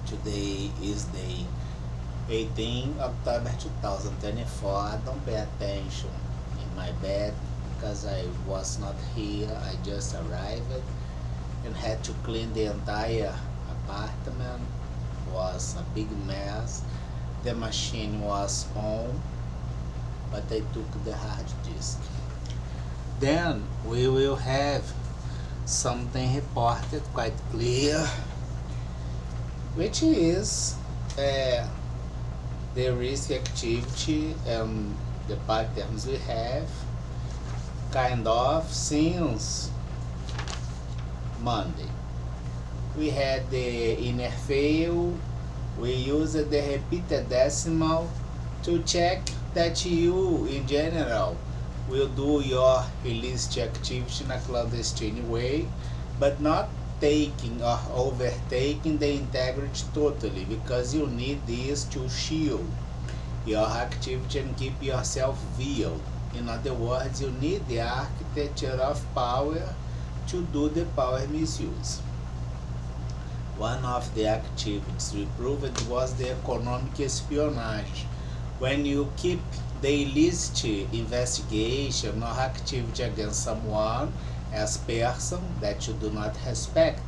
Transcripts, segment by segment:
Today is the 18 October 2024. Don't pay attention in my bed because I was not here. I just arrived and had to clean the entire apartment. It was a big mess. The machine was on, but I took the hard disk. Then we will have something reported quite clear, which is the risk activity and the patterns we have kind of since Monday. We had the inner fail. We used the repeated decimal to check that you in general will do your illicit activity in a clandestine way, but not taking or overtaking the integrity totally, because you need this to shield your activity and keep yourself veiled. In other words, you need the architecture of power to do the power misuse. One of the activities we proved was the economic espionage. When you keep the illicit investigation or activity against someone as person that you do not respect,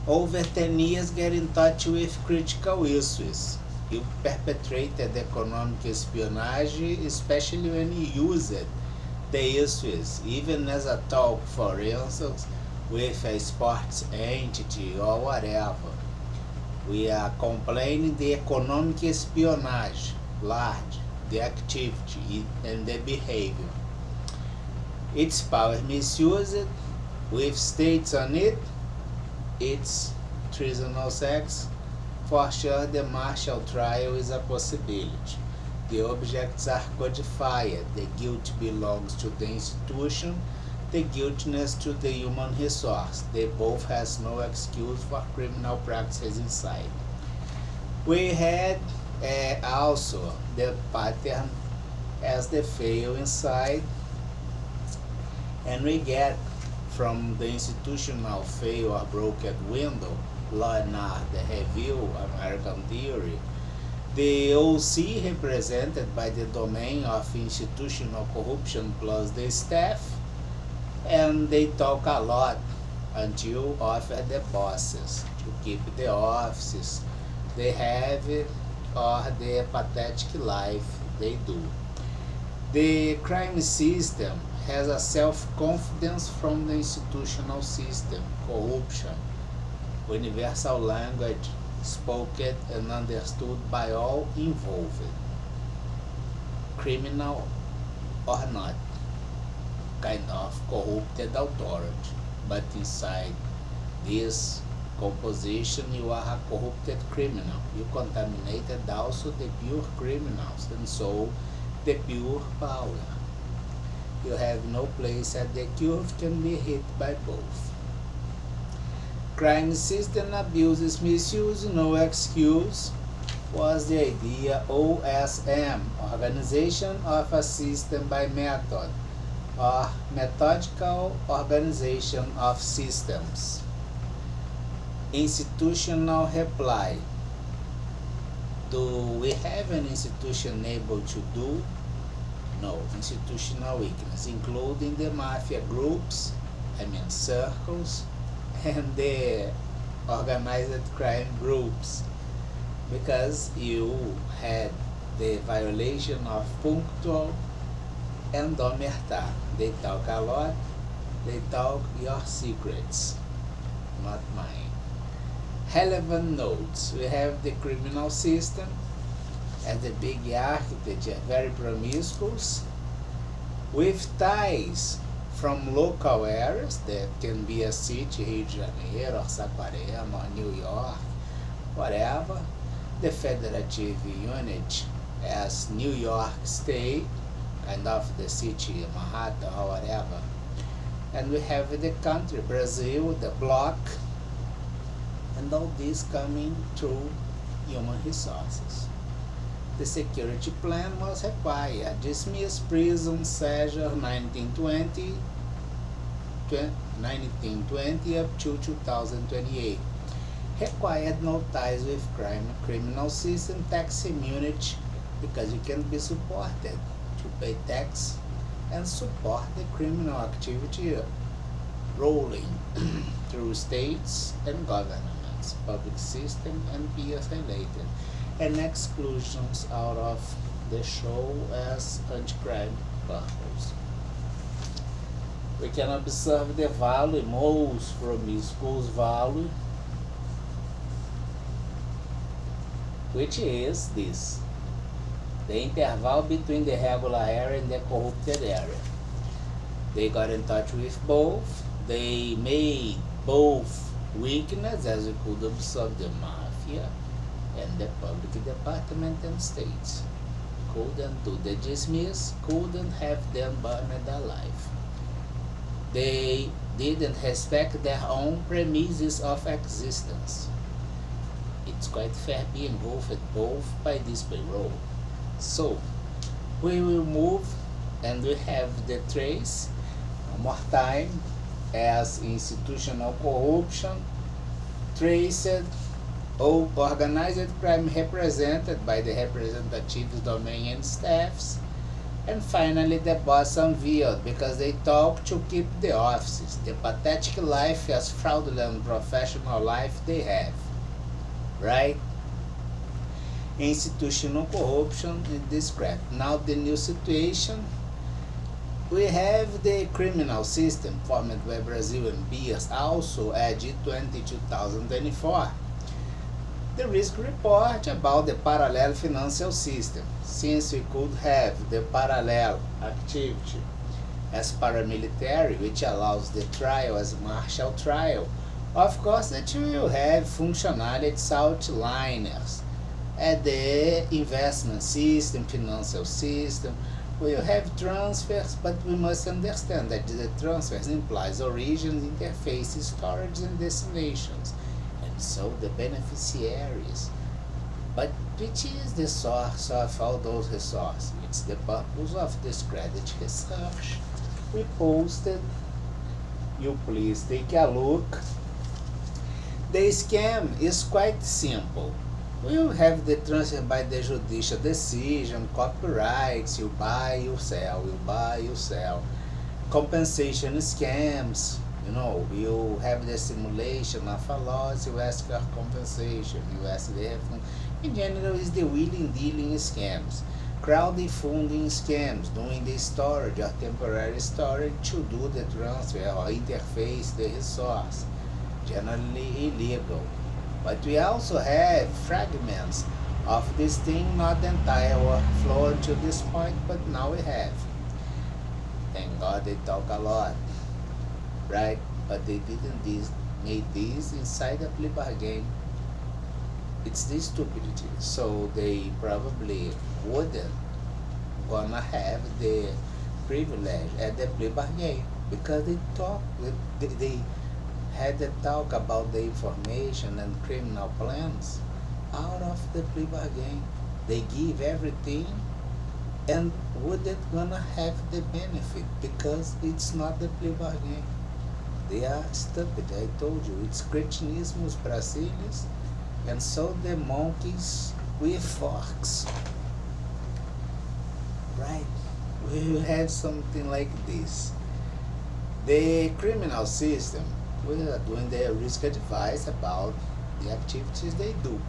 over 10 years get in touch with critical issues. You perpetrated economic espionage, especially when you used the issues, even as a talk, for instance, with a sports entity or whatever. We are complaining the economic espionage, large, the activity and the behavior. It's power misused with states on it. It's treasonous sex. For sure, the martial trial is a possibility. The objects are codified. The guilt belongs to the institution, the guiltiness to the human resource. They both has no excuse for criminal practices inside. We had also the pattern as the fail inside, and we get from the institutional fail or broken window, Law and Order Review, American Theory, the OC represented by the domain of institutional corruption plus the staff, and they talk a lot until offer the bosses to keep the offices they have or the pathetic life they do. The crime system has a self-confidence from the institutional system, corruption, universal language spoken and understood by all involved, criminal or not, kind of corrupted authority. But inside this composition, you are a corrupted criminal. You contaminated also the pure criminals, and so the pure power. You have no place at the curve can be hit by both. Crime system abuses, misuse, no excuse, was the idea. OSM, Organization of a System by Method, or Methodical Organization of Systems. Institutional reply. Do we have an institution able to do? No. Institutional weakness, including the mafia groups, circles, and the organized crime groups, because you had the violation of punctual and omerta. They talk a lot, they talk your secrets, not mine. Relevant notes. We have the criminal system and the big architecture, very promiscuous, with ties from local areas that can be a city, Rio de Janeiro, or Saquarema, or New York, whatever. The federative unit as New York State, kind of the city, Manhattan, or whatever. And we have the country, Brazil, the bloc, and all this coming through human resources. The security plan was required. Dismiss prison seizure 1920 up to 2028. Required no ties with crime, criminal system, tax immunity, because you can be supported to pay tax and support the criminal activity rolling through states and governments, public system and peers related, and exclusions out of the show as anti-crime purpose. We can observe the value, most promiscuous value, which is this: the interval between the regular area and the corrupted area. They got in touch with both. They made both weakness, as you could observe, the mafia and the public department and states. Couldn't do the dismiss, couldn't have them burned alive. They didn't respect their own premises of existence. It's quite fair being involved both by this payroll. So, we will move and we have the trace one more time as institutional corruption, traced or organized crime represented by the representatives, domain and staffs, and finally the boss unveiled because they talk to keep the offices, the pathetic life as fraudulent professional life they have, right? Institutional corruption is described. Now the new situation, we have the criminal system formed by Brazil and peers also at G20 2024. The risk report about the parallel financial system, since we could have the parallel activity as paramilitary, which allows the trial as martial trial. Of course that you will have functionalities outliners at the investment system, financial system. We will have transfers, but we must understand that the transfers implies origins, interfaces, storage, and destinations, and so the beneficiaries. But which is the source of all those resources? It's the purpose of this credit research. We posted. You please take a look. The scam is quite simple. We will have the transfer by the judicial decision, copyrights, you buy, you sell, you buy, you sell. Compensation scams, you have the simulation of a loss, you ask for compensation, you ask the refund. In general, is the wheeling dealing scams. Crowdfunding scams, doing the storage or temporary storage to do the transfer or interface the resource. Generally illegal. But we also have fragments of this thing, not the entire floor to this point, but now we have. Thank God they talk a lot, right? But they didn't made this inside the plea bargain. It's the stupidity. So they probably wouldn't gonna have the privilege at the plea bargain because they had the talk about the information and criminal plans out of the plea bargain. They give everything and wouldn't gonna have the benefit because it's not the plea bargain. They are stupid. I told you, it's cretinismus brasilis, and so the monkeys with forks. Right? We had something like this. The criminal system, we are doing their risk advice about the activities they do.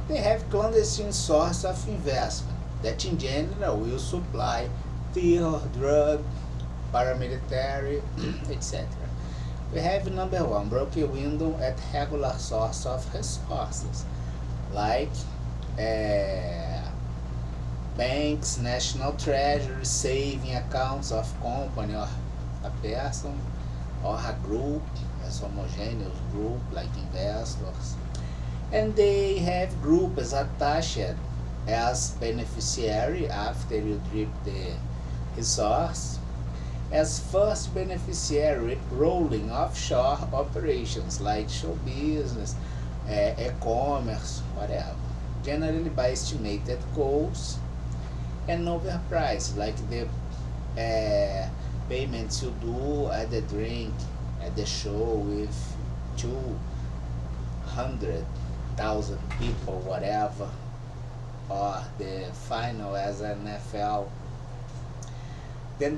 They have clandestine source of investment that in general will supply terror, drug, paramilitary, etc. We have number one, broken window at regular source of resources, like banks, national treasury, saving accounts of company or a person or a group, as homogeneous group like investors. And they have groups attached as beneficiary after you drip the resource, as first beneficiary rolling offshore operations like show business, e-commerce, whatever, generally by estimated goals, and overpriced like the payments you do at the drink, at the show with 100,000 people, whatever, or the final as NFL. Then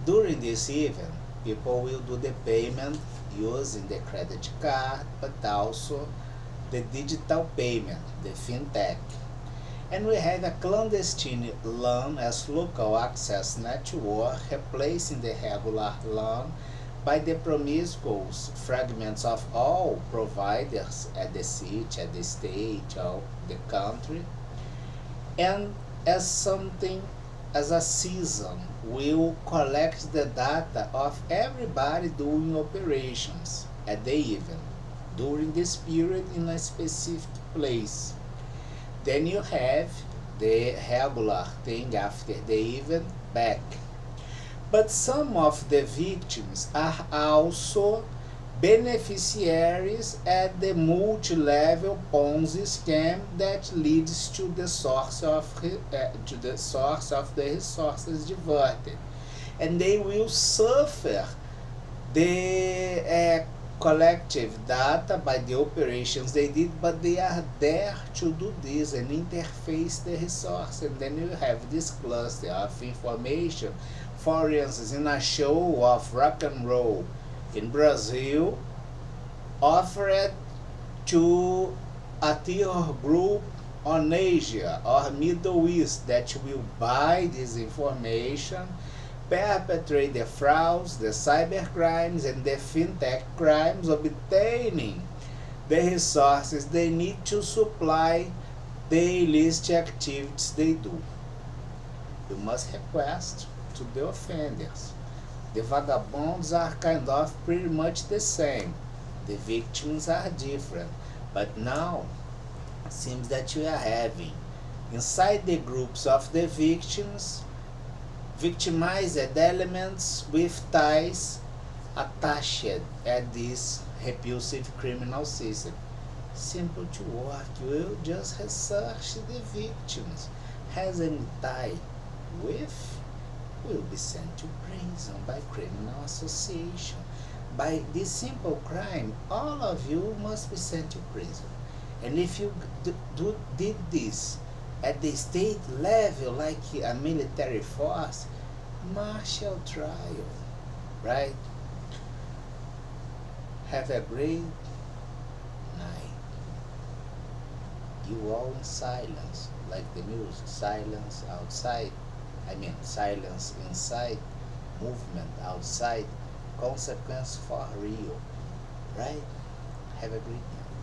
during this event, people will do the payment using the credit card, but also the digital payment, the fintech. And we have a clandestine LAN as local access network, replacing the regular LAN by the promiscuous fragments of all providers at the city, at the state, or the country. And as something, as a season, will collect the data of everybody doing operations at the event during this period in a specific place. Then you have the regular thing after the event back. But some of the victims are also beneficiaries at the multi-level Ponzi scam that leads to the source of the resources diverted, and they will suffer the collective data by the operations they did, but they are there to do this and interface the resource, and then you have this cluster of information. For instance, in a show of rock and roll in Brazil, offered to a tier group on Asia or Middle East that will buy this information, perpetrate the frauds, the cyber crimes, and the fintech crimes, obtaining the resources they need to supply the illicit activities they do. You must request to the offenders. The vagabonds are kind of pretty much the same. The victims are different. But now, it seems that we are having, inside the groups of the victims, victimized elements with ties attached at this repulsive criminal system. Simple to work. You will just research the victims. Has any tie with, will be sent to prison by criminal association. By this simple crime, all of you must be sent to prison. And if you did this at the state level, like a military force, martial trial, right? Have a great night. You all in silence, like the music, silence outside. Silence inside, movement outside, consequence for real, right? Have a great night.